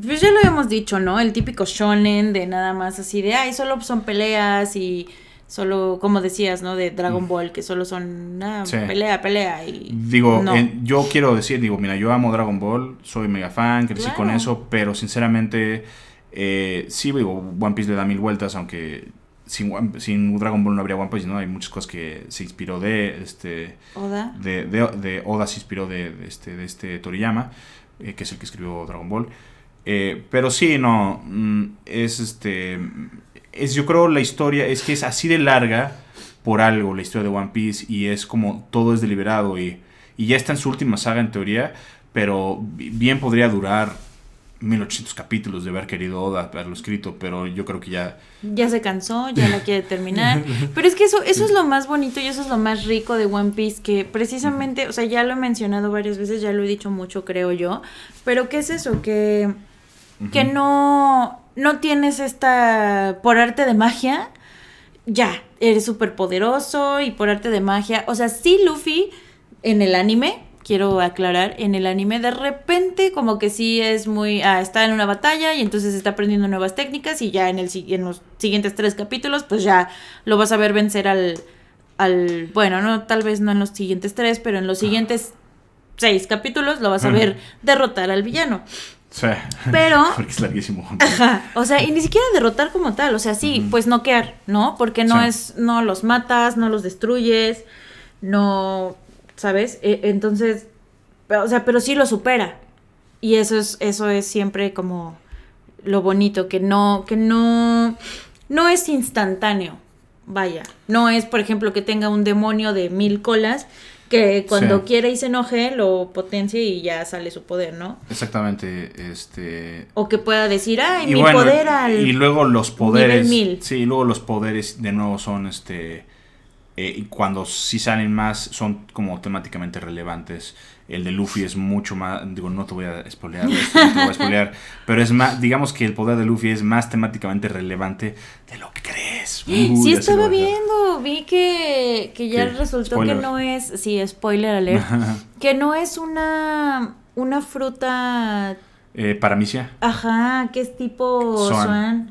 Pues ya lo hemos dicho, ¿no? El típico shonen de nada más así de, ay, solo son peleas y solo, como decías, ¿no? De Dragon Ball, que solo son pelea y... Digo, no. yo quiero decir, mira, yo amo Dragon Ball, soy mega fan, crecí con eso, pero sinceramente, sí, digo, One Piece le da 1000 vueltas, aunque sin Dragon Ball no habría One Piece, ¿no? Hay muchas cosas que se inspiró de Oda. De Oda se inspiró de Toriyama, que es el que escribió Dragon Ball. Pero sí, no, yo creo la historia es que es así de larga por algo la historia de One Piece, y es como todo es deliberado y ya está en su última saga en teoría, pero bien podría durar 1800 capítulos de haber querido Oda haberlo escrito, pero yo creo que ya se cansó, ya la quiere terminar. Pero es que eso es lo más bonito y eso es lo más rico de One Piece, que precisamente, o sea, ya lo he mencionado varias veces, ya lo he dicho mucho, creo yo, pero ¿qué es eso? Que no tienes por arte de magia, ya, eres súper poderoso y por arte de magia, o sea, sí Luffy en el anime, quiero aclarar, en el anime de repente como que sí es muy, está en una batalla y entonces está aprendiendo nuevas técnicas y ya en los siguientes 3 capítulos pues ya lo vas a ver vencer al bueno, no, tal vez no en los siguientes 3, pero en los siguientes 6 capítulos lo vas a ver derrotar al villano. Sí, pero porque es larguísimo. Ajá, o sea, y ni siquiera derrotar como tal, o sea, sí, pues noquear, ¿no? Porque no los matas, no los destruyes, no, ¿sabes? Entonces, o sea, pero sí lo supera. Y eso es siempre como lo bonito, que no es instantáneo. Vaya, no es, por ejemplo, que tenga un demonio de 1000 colas que cuando quiera y se enoje lo potencie y ya sale su poder, ¿no? Exactamente, o que pueda decir, ay, y poder al y luego los poderes, nivel 1000. sí, luego los poderes de nuevo son y cuando sí salen más son como temáticamente relevantes. El de Luffy es mucho más, digo, no te voy a spoilear, pero es más, digamos que el poder de Luffy es más temáticamente relevante de lo que crees. Sí, estaba viendo, vi que ya resultó spoiler. Que no es, sí, spoiler alert, que no es una fruta Paramecia. Ajá, que es tipo Swan.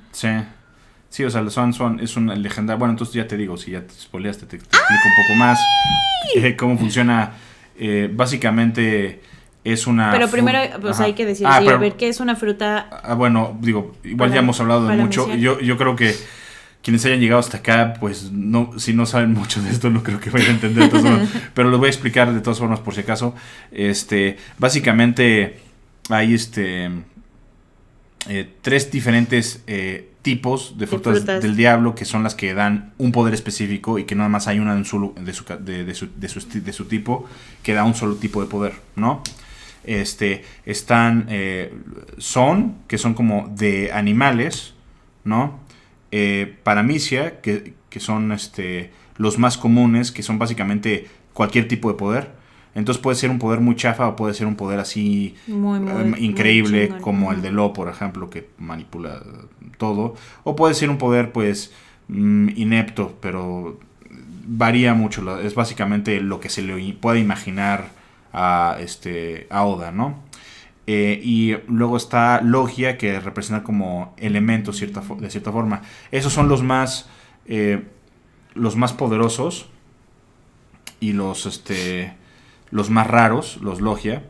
Sí, o sea, el Swan es una legendaria. Bueno, entonces ya te digo, si ya te spoileaste, te explico un poco más cómo funciona. Básicamente es una... Pero primero, pues hay que decir, a ver, ¿qué es una fruta? Bueno, digo, igual ya hemos hablado de mucho. Yo creo que quienes hayan llegado hasta acá, pues no, si no saben mucho de esto, no creo que vayan a entender de todas formas, pero lo voy a explicar de todas formas por si acaso. Básicamente hay 3 diferentes tipos de frutas del diablo, que son las que dan un poder específico y que nada más hay una de su tipo que da un solo tipo de poder, ¿no? Están que son como de animales, ¿no? Paramecia, que son los más comunes, que son básicamente cualquier tipo de poder. Entonces puede ser un poder muy chafa o puede ser un poder así muy increíble, muy chingón, como el de Lo, por ejemplo, que manipula todo. O puede ser un poder pues inepto, pero varía mucho. Es básicamente lo que se le puede imaginar a Oda, ¿no? Y luego está Logia, que representa como elementos de cierta forma. Esos son los más poderosos y los más raros, los Logia,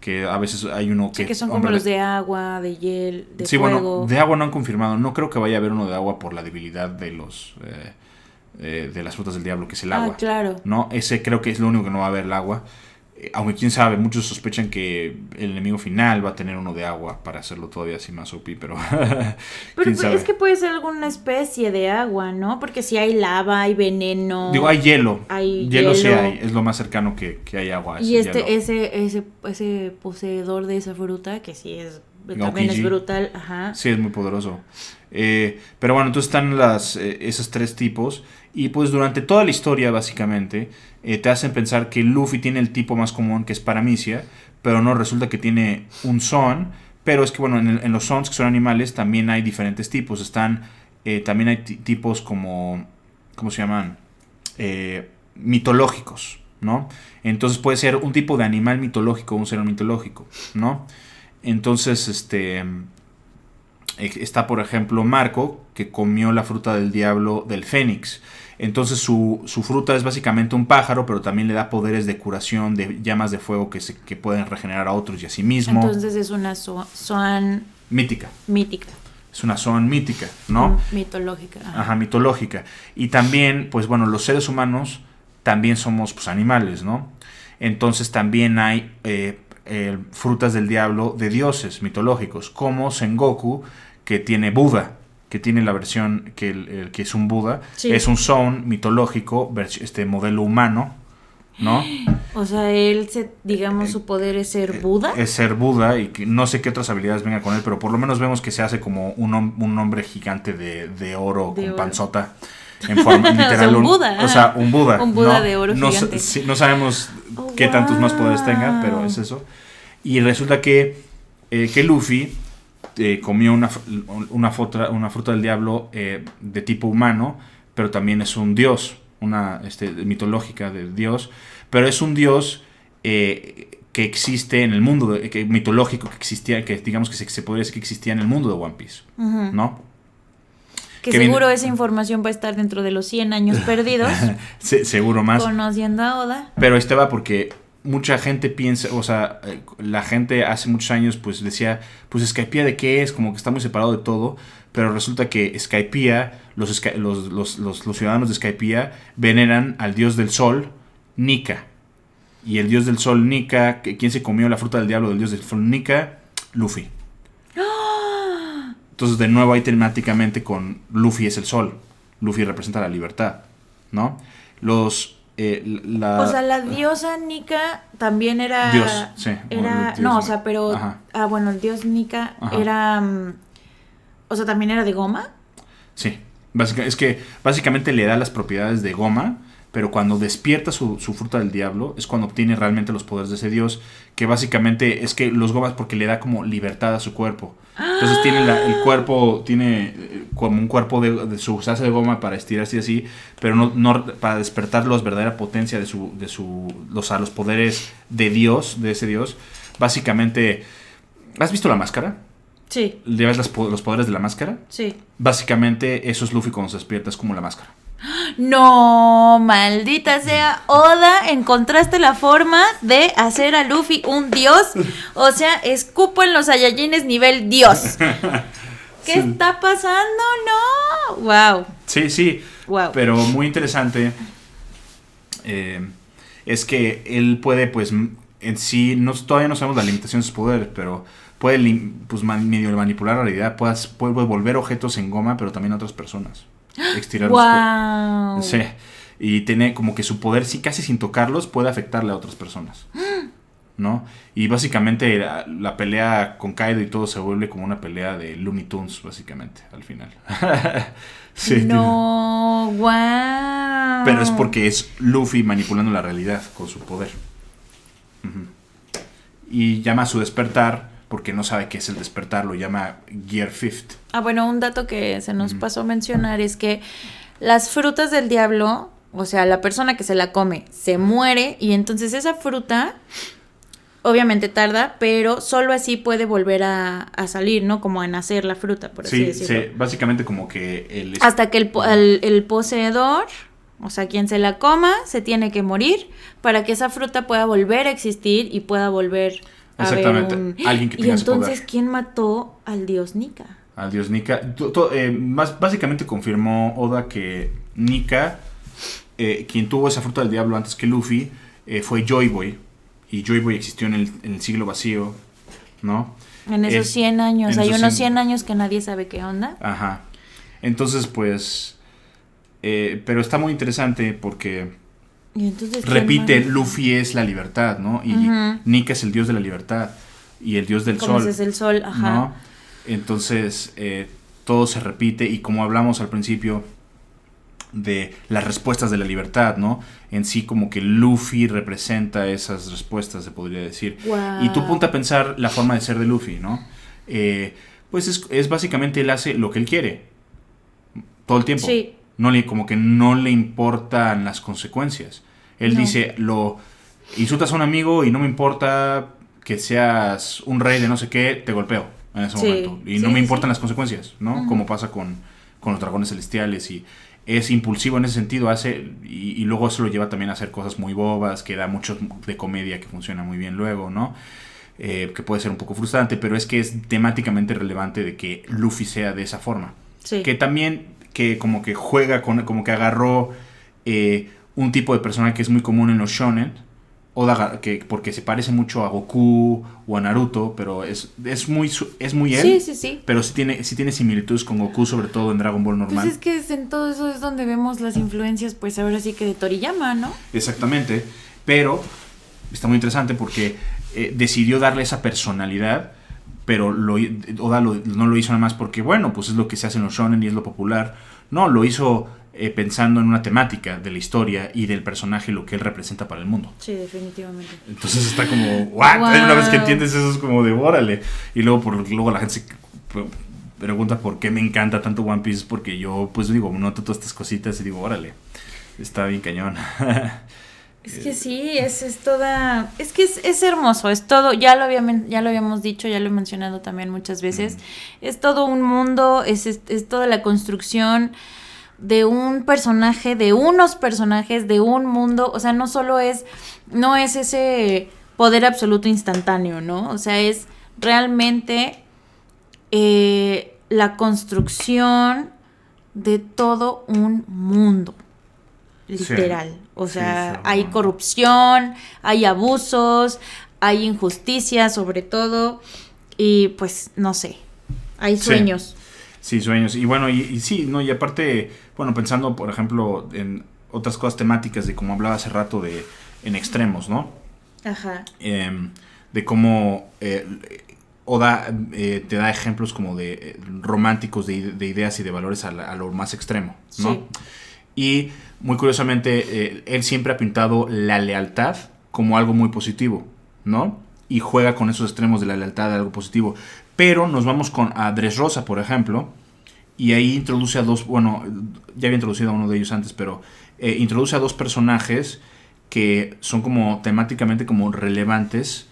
que a veces hay uno que... Sí, que son como los de agua, de hiel, de sí, fuego. Bueno, de agua no han confirmado. No creo que vaya a haber uno de agua por la debilidad de los de las frutas del diablo, que es el agua. Claro. ¿No? Ese creo que es lo único que no va a haber, el agua. Aunque quién sabe, muchos sospechan que el enemigo final va a tener uno de agua para hacerlo todavía así más OP, pero... pero es que puede ser alguna especie de agua, ¿no? Porque si hay lava, hay veneno... Digo, hay hielo. Hielo sí hay, es lo más cercano que hay agua. Y ese poseedor de esa fruta, que sí es... también es brutal, ajá. Sí, es muy poderoso. Pero bueno, entonces están esos 3 tipos. Y pues durante toda la historia, básicamente, te hacen pensar que Luffy tiene el tipo más común, que es Paramecia, pero no, resulta que tiene un Son. Pero es que, bueno, en los Sons, que son animales, también hay diferentes tipos. También hay tipos como... ¿Cómo se llaman? Mitológicos, ¿no? Entonces puede ser un tipo de animal mitológico o un ser mitológico, ¿no? Entonces, está, por ejemplo, Marco, que comió la fruta del diablo del Fénix. Entonces su fruta es básicamente un pájaro, pero también le da poderes de curación, de llamas de fuego que pueden regenerar a otros y a sí mismo. Entonces es una Zoan mítica. Mítica. Es una Zoan mítica, ¿no? Mitológica. Ajá, mitológica. Y también, pues bueno, los seres humanos también somos pues animales, ¿no? Entonces también hay frutas del diablo de dioses mitológicos, como Sengoku, que tiene Buda, que tiene la versión que es un Buda, sí. Es un Zoan mitológico, modelo humano, ¿no? O sea, él, digamos, su poder es ser Buda. Es ser Buda, y que no sé qué otras habilidades venga con él, pero por lo menos vemos que se hace como un hombre gigante de oro con panzota. En forma literal. Un Buda. O sea, un Buda. Un Buda, ¿no? De oro gigante. No sabemos qué tantos más poderes tenga, pero es eso. Y resulta que Luffy comió una fruta del diablo de tipo humano, pero también es un dios, una mitológica de dios, pero es un dios que existe en el mundo mitológico, que existía, que digamos que se podría decir que existía en el mundo de One Piece, ¿no? Que seguro esa información va a estar dentro de los 100 años perdidos. Sí, seguro más. Conociendo a Oda. Pero va porque mucha gente piensa, o sea, la gente hace muchos años pues decía, pues Skypiea ¿de qué es? Como que está muy separado de todo, pero resulta que Skypiea, los ciudadanos de Skypiea veneran al dios del sol, Nika. Y el dios del sol, Nika, ¿quién se comió la fruta del diablo del dios del sol, Nika? Luffy. Entonces de nuevo ahí temáticamente con Luffy es el sol, Luffy representa la libertad, ¿no? O sea, la diosa Nika también era... Dios, sí. Era, no, o sea, pero... Ajá. Bueno, el dios Nika era... o sea, ¿también era de goma? Sí. Es que básicamente le da las propiedades de goma, pero cuando despierta su fruta del diablo es cuando obtiene realmente los poderes de ese dios, que básicamente es que los gomas porque le da como libertad a su cuerpo. Entonces tiene el cuerpo, tiene como un cuerpo se hace de goma para estirarse así, pero no para despertar la verdadera potencia de los poderes de Dios, de ese Dios. Básicamente, ¿has visto la máscara? Sí. ¿Le ves los poderes de la máscara? Sí. Básicamente eso es Luffy cuando se despierta, es como la máscara. No, maldita sea, Oda, encontraste la forma de hacer a Luffy un dios. O sea, escupo en los Saiyajines nivel dios. ¿Qué está pasando? No. Wow. Sí. Wow. Pero muy interesante es que él puede, pues, en sí, todavía no sabemos la limitación de sus poderes, pero puede pues, medio manipular la realidad, puede volver objetos en goma, pero también a otras personas. Wow. Sí. Y tiene como que su poder, sí, casi sin tocarlos, puede afectarle a otras personas, ¿no? Y básicamente la pelea con Kaido y todo se vuelve como una pelea de Looney Tunes, básicamente, al final. Sí, no, wow. Pero es porque es Luffy manipulando la realidad con su poder. Y llama a su despertar, porque no sabe qué es el despertar, lo llama Gear Fifth. Bueno, un dato que se nos pasó a mencionar es que las frutas del diablo, o sea, la persona que se la come se muere, y entonces esa fruta obviamente tarda, pero solo así puede volver a salir, ¿no? Como a nacer la fruta, por así decirlo. Sí, básicamente como que hasta que el poseedor, o sea, quien se la coma, se tiene que morir para que esa fruta pueda volver a existir y pueda volver exactamente, alguien que tenga y entonces, poder. ¿Quién mató al dios Nika? Al dios Nika. Básicamente confirmó Oda que Nika, quien tuvo esa fruta del diablo antes que Luffy, fue Joy Boy. Y Joy Boy existió en el siglo vacío, ¿no? En esos 100 años. Hay unos 100 años que nadie sabe qué onda. Ajá. Entonces, pues... pero está muy interesante porque... ¿Y entonces repite, Luffy es la libertad, ¿no? Y Nika es el dios de la libertad. Y el dios del sol. Es el sol, ajá. ¿No? Entonces, todo se repite. Y como hablamos al principio de las respuestas de la libertad, ¿no? En sí, como que Luffy representa esas respuestas, se podría decir. Wow. Y tú ponte a pensar la forma de ser de Luffy, ¿no? Pues es básicamente él hace lo que él quiere. Todo el tiempo. Sí. Como que no le importan las consecuencias. Él No. dice, insultas a un amigo y no me importa que seas un rey de no sé qué, te golpeo en ese Sí, momento. Y sí, no me sí, importan sí. las consecuencias, ¿no? Ujú. Como pasa con los dragones celestiales y es impulsivo en ese sentido, y luego eso lo lleva también a hacer cosas muy bobas, que da mucho de comedia que funciona muy bien luego, ¿no? Que puede ser un poco frustrante, pero es que es temáticamente relevante de que Luffy sea de esa forma. Sí. Que también, que como que juega como que agarró un tipo de personaje que es muy común en los shonen, porque se parece mucho a Goku o a Naruto, pero es muy él, Sí, sí, sí. pero sí tiene similitudes con Goku, sobre todo en Dragon Ball normal. Pues es que en todo eso es donde vemos las influencias, pues ahora sí que de Toriyama, ¿no? Exactamente, pero está muy interesante porque decidió darle esa personalidad, pero Oda no lo hizo nada más porque, bueno, pues es lo que se hace en los shonen y es lo popular. No, lo hizo pensando en una temática de la historia y del personaje, lo que él representa para el mundo. Sí, definitivamente. Entonces está como, ¿what? Wow. Una vez que entiendes eso es como de, órale. Y luego la gente se pregunta por qué me encanta tanto One Piece, porque yo, pues digo, noto todas estas cositas y digo, órale, está bien cañón. Es que sí, es toda... Es que es hermoso, es todo... Ya lo habíamos dicho, ya lo he mencionado también muchas veces. Es todo un mundo, es toda la construcción de un personaje, de unos personajes, de un mundo. O sea, no es ese poder absoluto instantáneo, ¿no? O sea, es realmente la construcción de todo un mundo. Literal. Sí. O sea, Sí, hay corrupción, hay abusos, hay injusticia sobre todo. Y pues, no sé, hay sueños. Sí, sueños. Y bueno, y sí, ¿no? Y aparte, bueno, pensando, por ejemplo, en otras cosas temáticas de como hablaba hace rato en extremos, ¿no? Ajá. De cómo Oda te da ejemplos como de románticos de ideas y de valores a lo más extremo, ¿no? Sí. Y muy curiosamente, él siempre ha pintado la lealtad como algo muy positivo, ¿no? Y juega con esos extremos de la lealtad de algo positivo. Pero nos vamos a Dressrosa, por ejemplo, y ahí introduce a dos, bueno, ya había introducido a uno de ellos antes, pero introduce a dos personajes que son como temáticamente como relevantes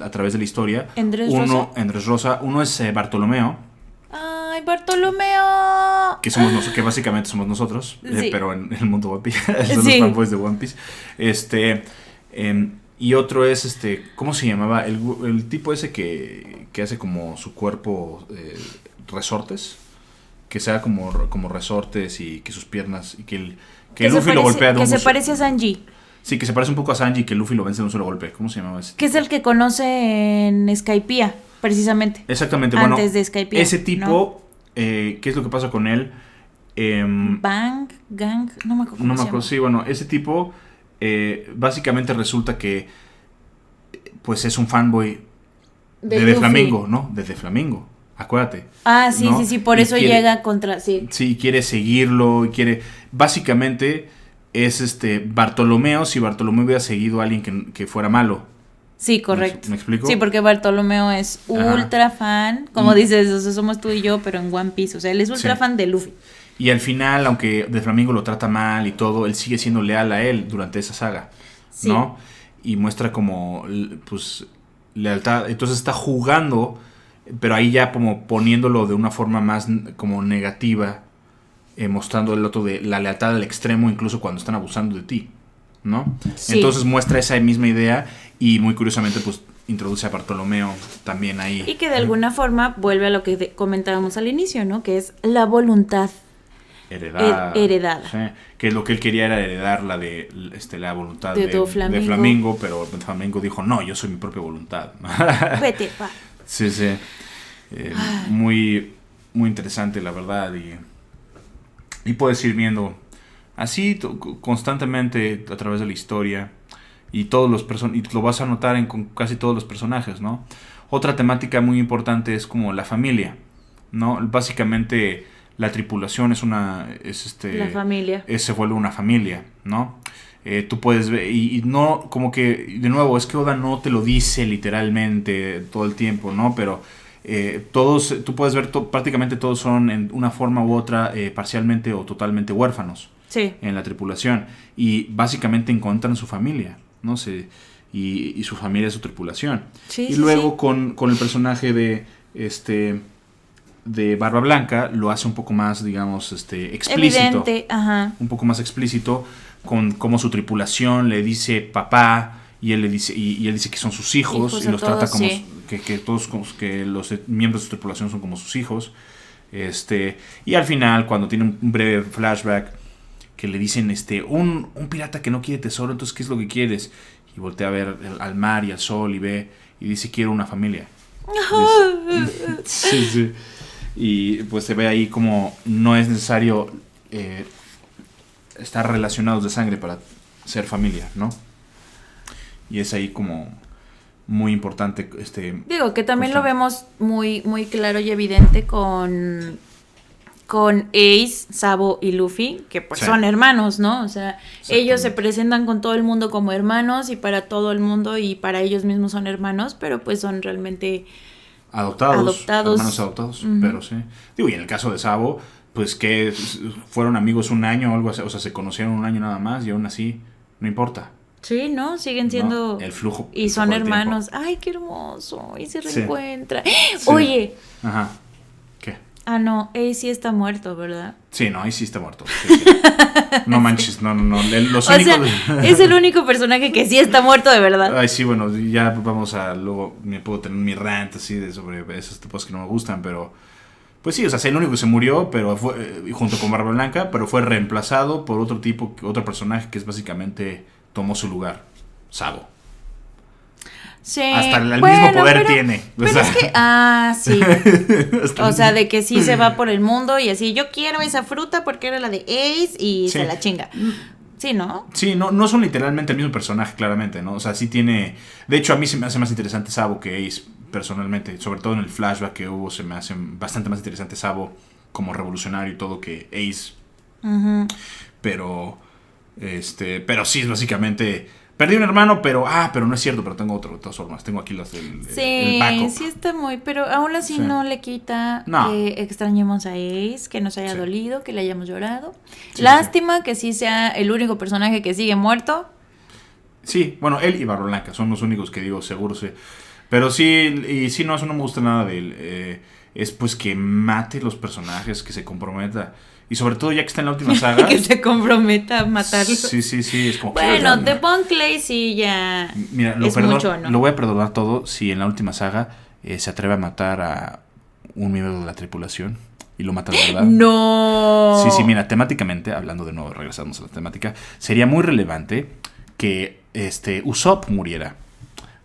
a través de la historia. ¿En Dressrosa? En Dressrosa. Uno es Bartolomeo, ¡Ay, Bartolomeo! que básicamente somos nosotros, Sí. pero en el mundo One Piece. Son Sí. los fanboys de One Piece. Y otro es, ¿cómo se llamaba? El tipo ese que hace como su cuerpo resortes. Que sea como resortes y que sus piernas, y que Luffy lo golpea de Que un se solo- parece a Sanji. Sí, que se parece un poco a Sanji, que Luffy lo vence de un solo golpe. ¿Cómo se llamaba ese? Que es el que conoce en Skypiea, precisamente. Exactamente, Antes bueno, de Skypiea, ese tipo, ¿qué es lo que pasa con él? Gang, no me acuerdo. No me cómo se acuerdo, llama. sí, bueno, ese tipo básicamente resulta que pues es un fanboy de Luffy. Flamingo, ¿no? De Flamingo, acuérdate. Ah, sí, ¿no? sí, por Y eso quiere- llega contra... Sí, Sí, quiere seguirlo, básicamente es Bartolomeo, si Bartolomeo hubiera seguido a alguien que fuera malo. sí, correcto. ¿Me explico? Sí, porque Bartolomeo es Ajá. ultra fan, como Y- dices, o sea, somos tú y yo, pero en One Piece. O sea, él es ultra Sí. fan de Luffy. Y al final, aunque de Flamingo lo trata mal y todo, él sigue siendo leal a él durante esa saga, Sí. ¿no? Y muestra como, pues, lealtad. Entonces está jugando, pero ahí ya como poniéndolo de una forma más como negativa, mostrando el otro de la lealtad al extremo, incluso cuando están abusando de ti, ¿no? Sí. Entonces muestra esa misma idea y muy curiosamente, pues, introduce a Bartolomeo también ahí. Y que de alguna forma vuelve a lo que comentábamos al inicio, ¿no? Que es la voluntad. Heredada. Sí, que lo que él quería era heredar la de la voluntad De de Doflamingo. Flamingo, pero Flamingo dijo, no, yo soy mi propia voluntad. Vete, va. Sí, sí. Muy, muy interesante, la verdad. Y puedes ir viendo así constantemente a través de la historia. Y y lo vas a notar con casi todos los personajes, ¿no? Otra temática muy importante es como la familia, ¿no? Básicamente la tripulación La familia. se vuelve una familia, ¿no? Tú puedes ver, y no, como que, de nuevo, es que Oda no te lo dice literalmente todo el tiempo, ¿no? Pero tú puedes ver, prácticamente todos son en una forma u otra parcialmente o totalmente huérfanos. Sí. en la tripulación. Y básicamente encuentran su familia, ¿no? Y su familia es su tripulación. Sí, y sí, luego sí. con el personaje de Barba Blanca lo hace un poco más, digamos, explícito. Evidente, ajá. Un poco más explícito con cómo su tripulación le dice papá y él le dice y él dice que son sus hijos Hijos y a los todos, trata como sí. que todos que los miembros de su tripulación son como sus hijos. Y al final cuando tiene un breve flashback que le dicen un pirata que no quiere tesoro, entonces ¿qué es lo que quieres? Y voltea a ver al mar y al sol y ve y dice quiero una familia. Sí, sí. Y pues se ve ahí como no es necesario estar relacionados de sangre para ser familia, ¿no? Y es ahí como muy importante Digo que también lo constante. vemos muy, muy claro y evidente con Ace, Sabo y Luffy, que pues Sí. son hermanos, ¿no? O sea, ellos se Exactamente. presentan con todo el mundo como hermanos y para todo el mundo y para ellos mismos son hermanos, pero pues son realmente Adoptados. Adoptados. Hermanos adoptados, Ujú. pero sí. Digo, y en el caso de Sabo, pues que fueron amigos un año o algo así, o sea, se conocieron un año nada más y aún así no importa. sí, ¿no? Siguen ¿No? siendo El flujo. y el son flujo del hermanos. Ay, qué hermoso. Y se Sí. reencuentran. Sí. Oye, Ajá. ¿Qué? no, Ace sí está muerto, ¿verdad? Sí, no, ahí sí está muerto. Sí, sí. No manches, no. Los O únicos. sea, es el único personaje que sí está muerto de verdad. Ay, sí, bueno, ya vamos a. Luego me puedo tener mi rant así sobre esos tipos que no me gustan, pero. Pues sí, o sea, es el único que se murió, pero fue junto con Barba Blanca, pero fue reemplazado por otro tipo, otro personaje que es básicamente tomó su lugar. Sabo. Sí. Hasta el bueno, mismo poder pero- tiene. O Pero sea, es que, sí. hasta O sea, de que sí se va por el mundo y así, yo quiero esa fruta porque era la de Ace y Sí. se la chinga. Sí, ¿no? Sí, no son literalmente el mismo personaje, claramente, ¿no? O sea, sí tiene. De hecho, a mí se me hace más interesante Sabo que Ace, personalmente. Sobre todo en el flashback que hubo, se me hace bastante más interesante Sabo como revolucionario y todo que Ace. Ujú. Pero. Pero sí, es básicamente. Perdí un hermano, pero no es cierto, pero tengo otro, de todas formas. Tengo aquí los del el Sí, backup. sí está muy, pero aún así Sí. no le quita No. que extrañemos a Ace, que nos haya Sí. dolido, que le hayamos llorado. Sí, Lástima que sí sea el único personaje que sigue muerto. Sí, bueno, él y Barba Blanca son los únicos que digo, seguro sí. Pero sí, y sí, no, eso no me gusta nada de él. Es pues que mate los personajes, que se comprometa. Y sobre todo ya que está en la última saga. Que se comprometa a matarlo. Sí, es como que. Bueno, The Bon Clay sí ya Mira, es mucho, ¿no? lo voy a perdonar todo si en la última saga se atreve a matar a un miembro de la tripulación y lo mata de verdad. No. Sí, mira, temáticamente, hablando de nuevo, regresamos a la temática, sería muy relevante que Usopp muriera.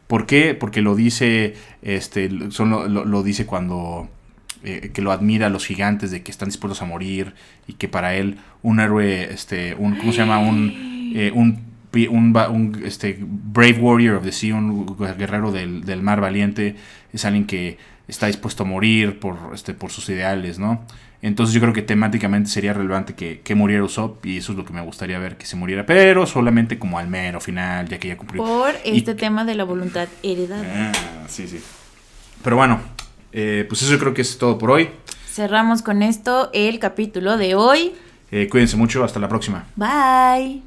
¿Por qué? Porque lo dice, lo dice cuando que lo admira a los gigantes de que están dispuestos a morir y que para él un héroe, ¿cómo se llama? Un brave warrior of the sea, un guerrero del mar valiente, es alguien que está dispuesto a morir por sus ideales, ¿no? Entonces yo creo que temáticamente sería relevante que muriera Usopp y eso es lo que me gustaría ver, que se muriera, pero solamente como al mero final, ya que ya cumplió. Por Y- tema de la voluntad heredada. Sí. Pero bueno, pues eso yo creo que es todo por hoy. Cerramos con esto el capítulo de hoy. Cuídense mucho, hasta la próxima. Bye.